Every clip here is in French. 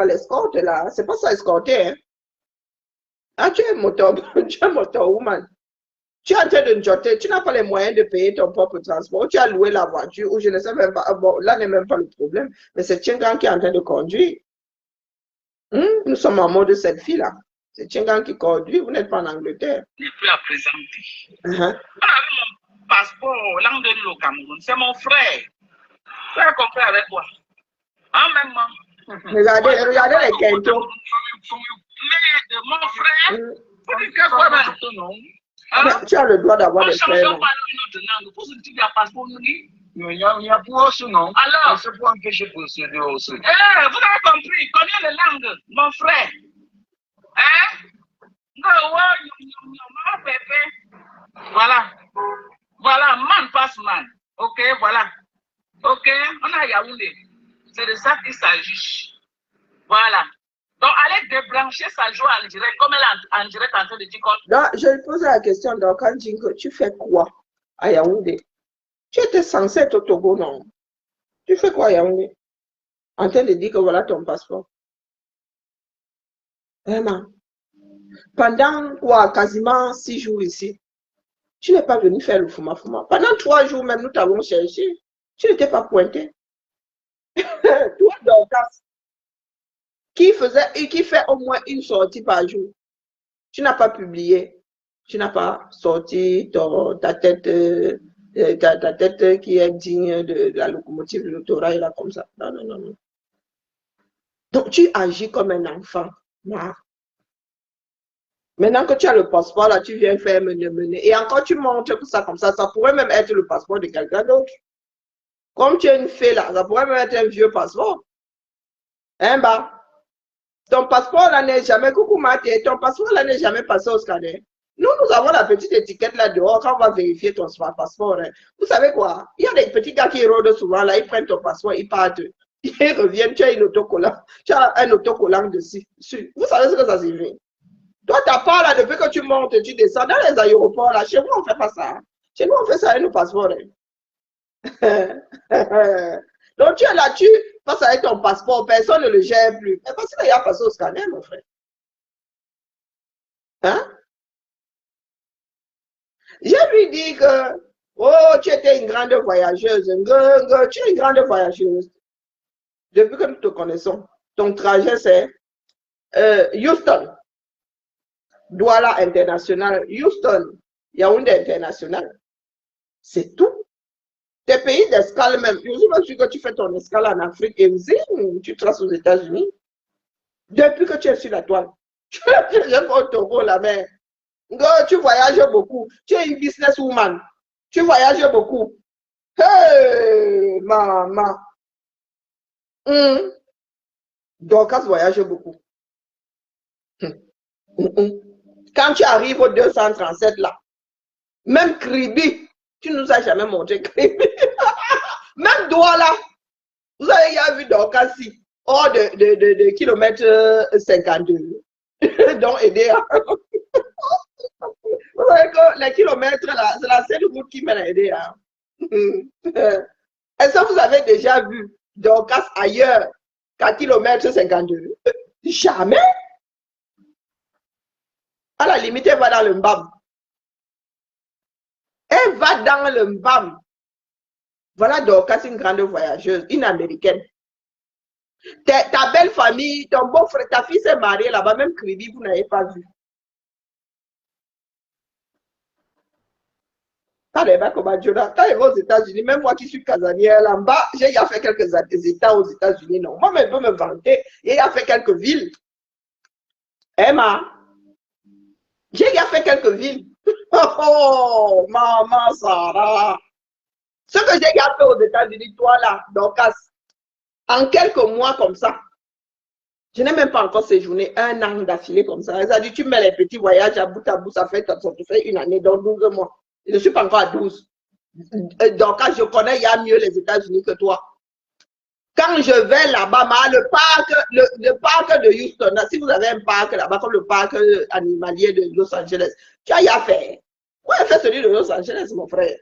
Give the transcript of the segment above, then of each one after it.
l'escorte là. C'est pas ça escorter. Hein. Ah, tu es moto, tu es moto-woman. Tu es en train de jotter, tu n'as pas les moyens de payer ton propre transport. Tu as loué la voiture ou je ne sais même pas. Bon, là n'est même pas le problème. Mais c'est Tchengan qui est en train de conduire. Nous sommes en mode selfie là. C'est Tchengan qui conduit, vous n'êtes pas en Angleterre. Je peux la présenter. Mon passeport, langue de l'eau Cameroun, c'est mon frère. Tu as compris avec quoi? En même temps. Regardez les quintons. Mais de mon frère, vous dites que quoi maintenant, non? Tu as le droit d'avoir des frères. On change pas une autre langue. Pour ce type de passeport, nous dit. Il y a pour ce non. Alors, c'est pour empêcher procéder aussi. Vous avez compris, combien de langues, mon frère? Voilà. Voilà, man passe man. Ok, voilà. Ok, on a Yaoundé. C'est de ça qu'il s'agit. Voilà. Donc, allez débrancher sa joie en direct, comme elle est en direct en train de dire quoi. Donc, je lui pose la question, donc, quand Jingo, tu fais quoi à Yaoundé? Tu étais censé être au Togo, non? Tu fais quoi à Yaoundé? En train de dire que voilà ton passeport. Vraiment. Pendant quoi, quasiment 6 jours ici, tu n'es pas venu faire le Fuma-Fuma. Pendant 3 jours même, nous t'avons cherché. Tu n'étais pas pointé. Toi, Dorcas, qui fait au moins une sortie par jour. Tu n'as pas publié. Tu n'as pas sorti ta tête, ta tête qui est digne de la locomotive de l'autorail là comme ça. Non, non, non, non. Donc, tu agis comme un enfant. Voilà. Maintenant que tu as le passeport, là, tu viens faire mener. Et encore, tu montres que ça comme ça. Ça pourrait même être le passeport de quelqu'un d'autre. Comme tu es une fée, là, ça pourrait même être un vieux passeport. Hein, bah? Ton passeport, là, n'est jamais... Coucou, Maté. Ton passeport, là, n'est jamais passé au scanner. Nous avons la petite étiquette là dehors quand on va vérifier ton passeport. Hein. Vous savez quoi? Il y a des petits gars qui rôdent souvent, là, ils prennent ton passeport, ils partent. Ils reviennent, tu as une autocollant. Tu as un autocollant dessus. Vous savez ce que ça signifie? Toi, ta part là, depuis que tu montes, tu descends dans les aéroports là. Chez vous, on ne fait pas ça. Chez nous, on fait ça avec nos passeports. Hein. Donc, tu es là, tu passes avec ton passeport, personne ne le gère plus. Mais parce qu'il y a passé au scanner, mon frère. Hein? Je lui dis que, oh, tu étais une grande voyageuse. Tu es une grande voyageuse. Depuis que nous te connaissons, ton trajet, c'est Houston. Douala international, Houston, Yaoundé international. C'est tout. Tes pays d'escale même. Je suis même sûr que tu fais ton escale en Afrique et tu traces aux États-Unis. Depuis que tu es sur la toile. Tu es au Togo, la mer. Tu voyages beaucoup. Tu es une businesswoman. Tu voyages beaucoup. Hey, maman. Dorcas voyage beaucoup. Quand tu arrives au 237 là, même Kribi, tu nous as jamais montré Kribi. Même Douala, vous avez déjà vu Dorcas-ci, hors de kilomètre 52. Donc, aider. Vous savez que les kilomètres là, c'est la seule route qui mène à aider. Est-ce que vous avez déjà vu Dorcas ailleurs qu'à kilomètre 52? Jamais. À la limite, elle va dans le Mbam. Elle va dans le Mbam. Voilà Dorcas, une grande voyageuse, une américaine. Ta belle famille, ton beau frère, ta fille s'est mariée là-bas, même Kribi, vous n'avez pas vu. Quand elle va aux États-Unis, même moi qui suis casanière là-bas, j'ai déjà fait quelques États aux États-Unis. Non, moi, je peux me vanter. J'ai déjà fait quelques villes. Emma, j'ai déjà fait quelques villes. Oh, maman Sarah. Ce que j'ai déjà fait aux États-Unis, toi là, Dorcas, en quelques mois comme ça, je n'ai même pas encore séjourné 1 an d'affilée comme ça. Ça dit, tu mets les petits voyages à bout, ça fait 1 année, donc 12 mois. Je ne suis pas encore à 12. Donc, quand je connais, il y a mieux les États-Unis que toi. Quand je vais là-bas, le parc de Houston, si vous avez un parc là-bas, comme le parc animalier de Los Angeles, tu as y à faire. Où est fait celui de Los Angeles, mon frère?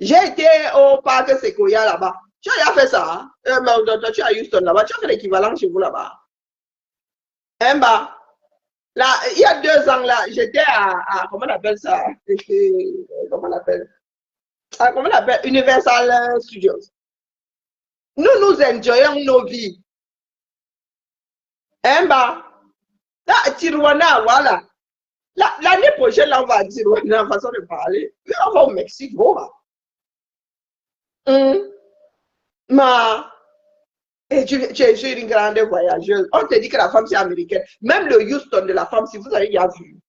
J'ai été au parc Sequoia là-bas. Tu as fait ça. Mais, tu as Houston là-bas. Tu as fait l'équivalent chez vous là-bas. Hein, bah, là, il y a 2 ans, là, j'étais comment on appelle ça? Comment on appelle? Comment on appelle? Universal Studios. Nous enjoyons nos vies. Hein, bah, là, Tijuana, voilà. L'année prochaine, là, on va à Tijuana, façon de parler. On va au Mexique, voilà. Et tu es une grande voyageuse. On te dit que la femme, c'est américaine. Même le Houston de la femme, si vous avez déjà vu.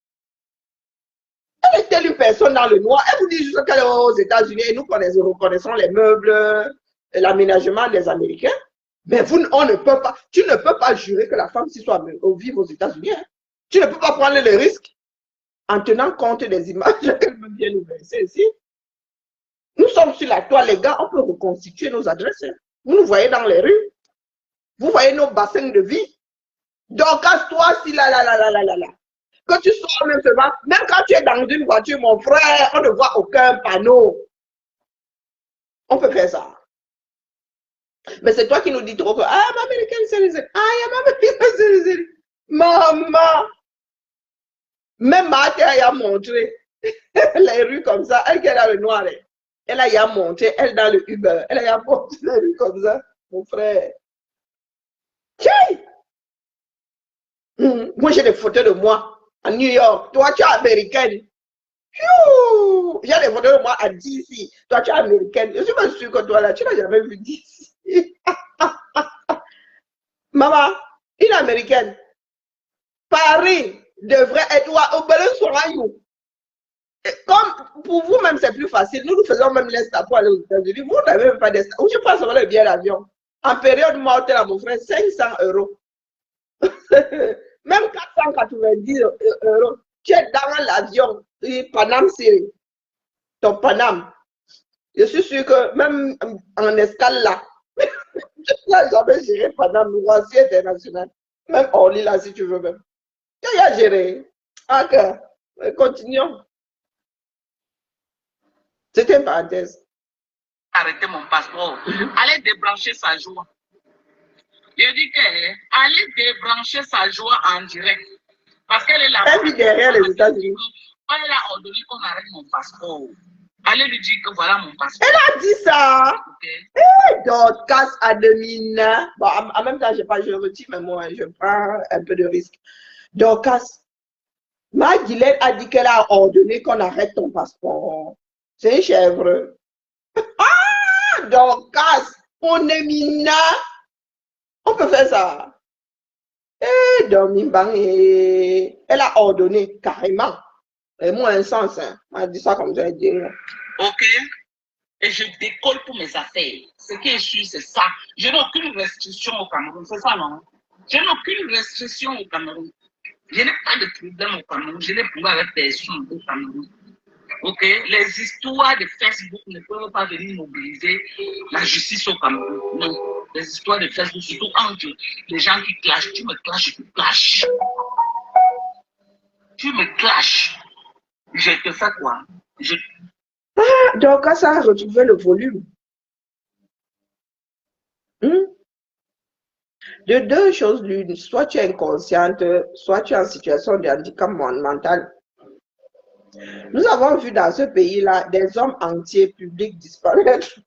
Elle est telle une personne dans le noir. Elle vous dit juste qu'elle est aux États-Unis et nous reconnaissons les meubles, l'aménagement des Américains. Mais on ne peut pas, tu ne peux pas jurer que la femme si soit vivre aux États-Unis. Hein. Tu ne peux pas prendre le risque en tenant compte des images qu'elle veut bien nous verser ici. Nous sommes sur la toile, les gars, on peut reconstituer nos adresses. Hein. Vous nous voyez dans les rues. Vous voyez nos bassins de vie. Donc, casse-toi si là. Que tu sors même quand tu es dans une voiture, mon frère, on ne voit aucun panneau. On peut faire ça. Mais c'est toi qui nous dis trop que, ah, ma américaine, c'est ma américaine, c'est maman. Même Martha a montré les rues comme ça. Elle qui est dans le noir, elle a montré, elle dans le Uber, elle a montré les rues comme ça, mon frère. Moi, j'ai des photos de moi à New York. Toi, tu es américaine. J'ai des photos de moi à DC. Toi, tu es américaine. Je suis pas sûre que toi, là, tu n'as jamais vu DC. Maman, une américaine. Paris devrait être au Belin. Comme pour vous-même, c'est plus facile. Nous faisons même l'Esta pour aller aux États-Unis. Vous n'avez même pas d'Esta. Où je passe le billet d'avion? En période mortelle, à mon frère, 500 €. Même 490 €. Tu es dans l'avion, Paname Syrie, ton Paname. Je suis sûr que même en escale là, tu n'as jamais géré Paname, Roissy international. Même Orly là, si tu veux même. Tu as géré. Ok, continuons. C'était une parenthèse. Arrêtez mon passeport. Allez débrancher sa joie. Je dis que allez débrancher sa joie en direct. Parce qu'elle est là. Elle vit derrière les États-Unis. Elle a ordonné qu'on arrête mon passeport. Allez lui dire que voilà mon passeport. Elle a dit ça. Okay. Dorcas Ademina. Bon, en même temps, je retire, mais moi, je prends un peu de risque. Dorcas, Magdalene a dit qu'elle a ordonné qu'on arrête ton passeport. C'est une chèvre. Ah, Dorcas, on est mina. On peut faire ça. Et Domimbang, elle a ordonné carrément. Et moi, un sens, hein. Elle a dit ça comme ça. Ok. Et je décolle pour mes affaires. Ce qui est sûr, c'est ça. Je n'ai aucune restriction au Cameroun. C'est ça, non? Je n'ai aucune restriction au Cameroun. Je n'ai pas de problème au Cameroun. Je n'ai pas avec personne au Cameroun. Ok, les histoires de Facebook ne peuvent pas venir mobiliser la justice au Cameroun. Non, les histoires de Facebook, surtout entre les gens qui clashent. Tu me clashes, je te clash. Tu me clashes. Je te fais quoi? Donc, quand ça a retrouvé le volume. De deux choses l'une, soit tu es inconsciente, soit tu es en situation de handicap mental. Nous avons vu dans ce pays-là des hommes entiers publics disparaître.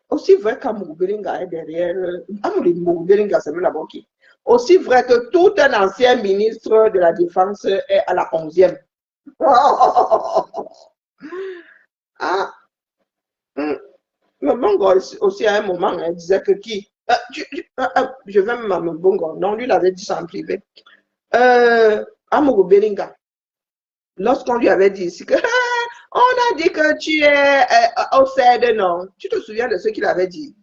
Aussi vrai qu'Amouberinga est derrière. Amouberinga, c'est même la banque. Aussi vrai que tout un ancien ministre de la Défense est à la 11e. Ah. Mbongo aussi à un moment, il disait que qui je vais même à Mbongo. Non, lui, il avait dit ça en privé. Amouberinga. Lorsqu'on lui avait dit ici que on a dit que tu es au CED, non. Tu te souviens de ce qu'il avait dit?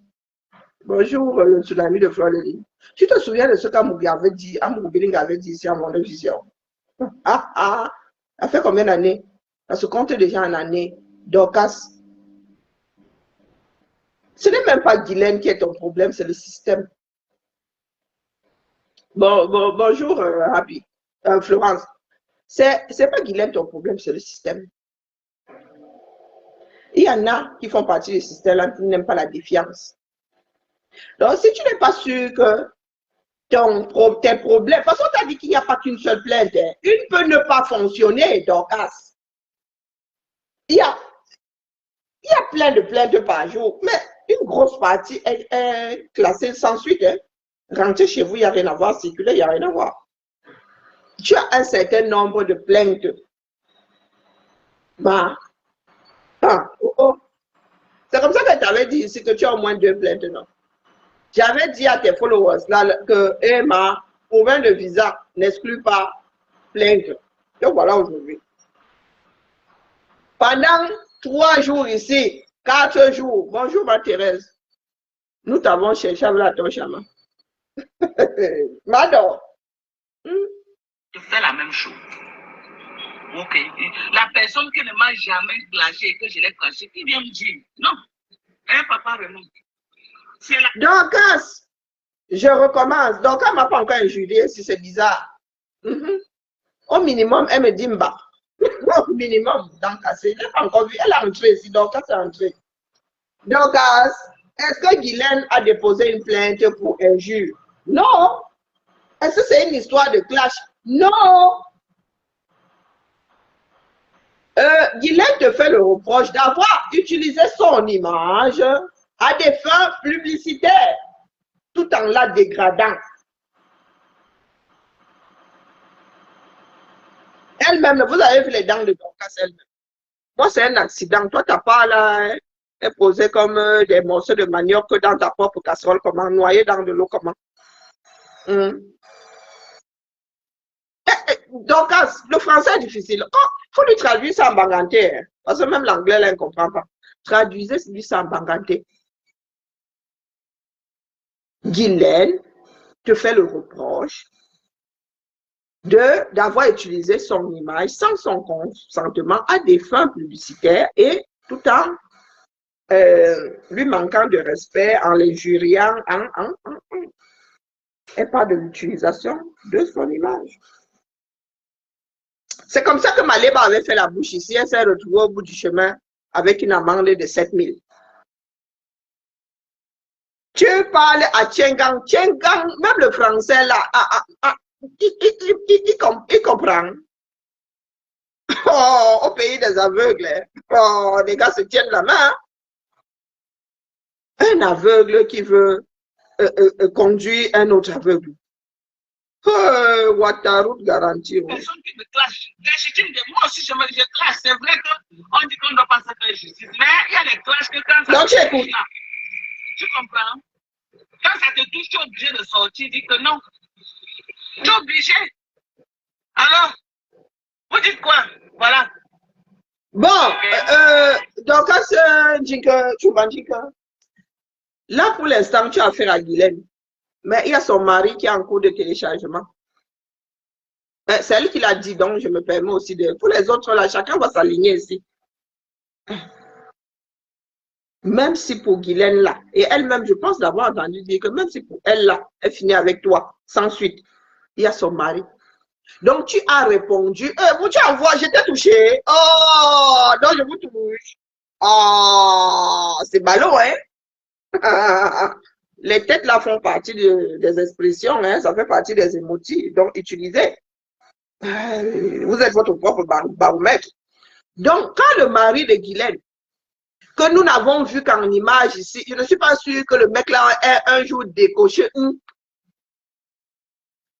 Bonjour, le tsunami de Floride. Tu te souviens de ce qu'Amoubé avait dit, Amoubé avait dit ici à mon vision? Ça fait combien d'années? Ça se compte déjà en années. Dorcas. Ce n'est même pas Guylaine qui est ton problème, c'est le système. Bonjour, Happy. Florence. C'est pas Guylaine ton problème, c'est le système. Il y en a qui font partie du système là, qui n'aiment pas la défiance. Donc, si tu n'es pas sûr que tes problèmes, de toute façon, tu as dit qu'il n'y a pas qu'une seule plainte. Hein. Une peut ne pas fonctionner, Dorcas. Il y a plein de plaintes par jour, mais une grosse partie est classée sans suite. Hein. Rentrer chez vous, il n'y a rien à voir. Circuler, il n'y a rien à voir. Tu as un certain nombre de plaintes. Bah, C'est comme ça que tu avais dit ici que tu as au moins 2 plaintes, non? J'avais dit à tes followers là que Emma, province de visa, n'exclut pas plainte. Donc voilà aujourd'hui. Pendant 3 jours ici, 4 jours, bonjour ma Thérèse, nous t'avons cherché avec la ton chaman. Madame. Je fais la même chose. Ok. La personne qui ne m'a jamais clashé et que je l'ai clashé, qui vient me dire, non, un papa remonte. Donc, je recommence. Donc, elle ne m'a pas encore injurié si c'est bizarre. Au minimum, elle me dit mba. Au minimum, donc, elle n'a encore vu. Elle est entrée ici, donc, elle est entrée. Donc, est-ce que Guylaine a déposé une plainte pour injure? Non. Est-ce que c'est une histoire de clash? Non. Guylaine te fait le reproche d'avoir utilisé son image à des fins publicitaires, tout en la dégradant. Elle-même, vous avez vu les dents de Dorcas elle-même. Moi, c'est un accident. Toi, tu n'as pas là, posé comme des morceaux de manioc dans ta propre casserole, comment, noyé dans de l'eau, comment. Dorcas, le français est difficile. Il faut lui traduire ça en banganté, hein, parce que même l'anglais, elle ne comprend pas. Traduisez ça en banganté. Guylaine te fait le reproche d'avoir utilisé son image sans son consentement à des fins publicitaires et tout en lui manquant de respect, en l'injuriant, et pas de l'utilisation de son image. C'est comme ça que Maléba avait fait la bouche ici. Elle s'est retrouvée au bout du chemin avec une amende de 7000. Tu parles à Tiengang. Tiengang, même le français là, il comprend. Oh, au pays des aveugles, oh, les gars se tiennent la main. Un aveugle qui veut conduire un autre aveugle. Wataroute garantie. Personne qui me clash. Moi aussi, je clash. C'est vrai qu'on dit qu'on ne doit pas se faire justice. Mais il y a des clashs que quand ça te touche là, tu comprends? Quand ça te touche, tu es obligé de sortir, dis que non. Tu es obligé. Alors, vous dites quoi? Voilà. Bon, donc, là, pour l'instant, tu as affaire à Guylaine. Mais il y a son mari qui est en cours de téléchargement. C'est elle qui l'a dit, donc je me permets aussi de... Pour les autres, là, chacun va s'aligner ici. Même si pour Guylaine, là, et elle-même, je pense d'avoir entendu dire que même si pour elle, là, elle finit avec toi, sans suite, il y a son mari. Donc, tu as répondu, vous, tu envoies, je t'ai touché. Oh, donc je vous touche. Oh, c'est ballot, hein? Les têtes là font partie des expressions, hein, ça fait partie des émotifs, donc utilisez. Vous êtes votre propre baromètre. Donc, quand le mari de Guylaine, que nous n'avons vu qu'en image ici, je ne suis pas sûre que le mec là ait un jour décoché.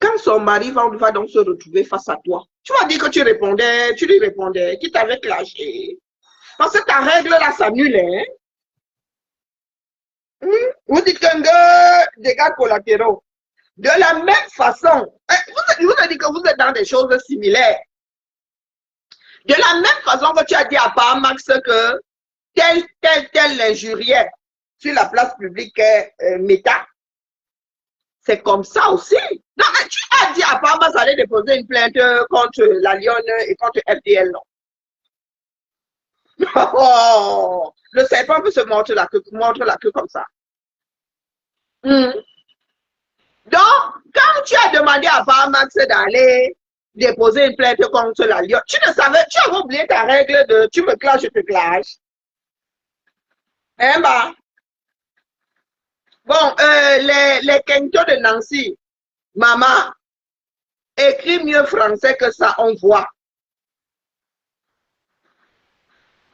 Quand son mari va donc se retrouver face à toi, tu vas dire que tu lui répondais, qu'il t'avait clashé. Parce que ta règle là s'annule, hein. Vous dites qu'un dégâts collatéraux. De la même façon, vous avez dit que vous êtes dans des choses similaires. De la même façon que tu as dit à Parmax que tel l'injuriait sur la place publique Meta, c'est comme ça aussi. Non, mais tu as dit à Parmax d'aller déposer une plainte contre la Lyon et contre FDL. Oh, le serpent peut se montrer la queue comme ça. Donc, quand tu as demandé à Parmax d'aller déposer une plainte contre la Lyon, tu ne savais, tu avais oublié ta règle de tu me clashes, je te clash. Hein, bah? Bon, les quintos de Nancy, maman, écrit mieux français que ça, on voit.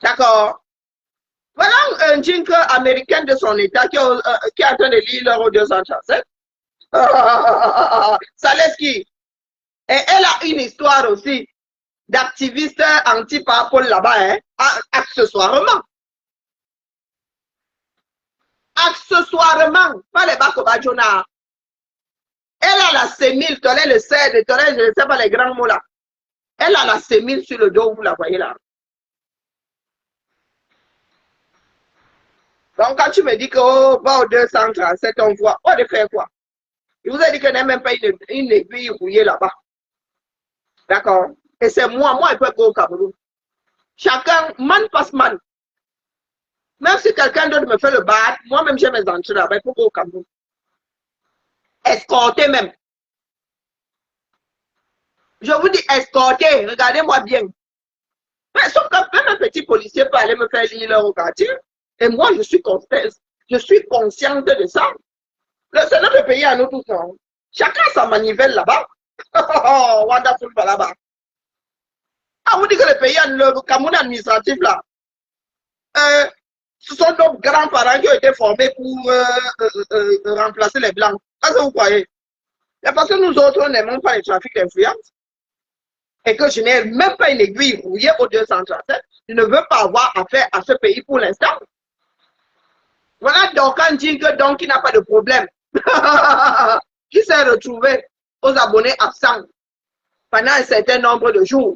D'accord? Voilà un jingle américain de son état qui est en train de lire l'euro 237. Saleski. Et elle a une histoire aussi d'activiste anti-parpol là-bas, hein, accessoirement. Accessoirement, pas les Bakobadjona. Elle a la sémile, tu le cèdre, je ne sais pas les grands mots là. Elle a la sémile sur le dos, vous la voyez là. Donc, quand tu me dis que oh, va au 237, on voit, on de faire quoi? Il vous a dit que n'est même pas une aiguille rouillée là-bas. D'accord? Et c'est moi, il peut go au Cameroun. Chacun, man passe man. Même si quelqu'un d'autre me fait le bad, moi-même j'ai mes entrées là-bas, il faut go au Cameroun. Escorter même. Je vous dis escorter, regardez-moi bien. Mais sauf que même un petit policier peut aller me faire lire leur quartier. Et moi, je suis consciente de ça. C'est notre pays à nous tous. Hein. Chacun sa manivelle là-bas. Oh, wonderful là-bas. Ah, vous dites que le Cameroun administratif là, ce sont nos grands-parents qui ont été formés pour remplacer les Blancs. Qu'est-ce que vous croyez? Et parce que nous autres, on n'aimons pas les trafics d'influence. Et que je n'ai même pas une aiguille rouillée au 237, je ne veux pas avoir affaire à ce pays pour l'instant. Voilà donc un jingle donc qui n'a pas de problème. Qui s'est retrouvé aux abonnés absents pendant un certain nombre de jours.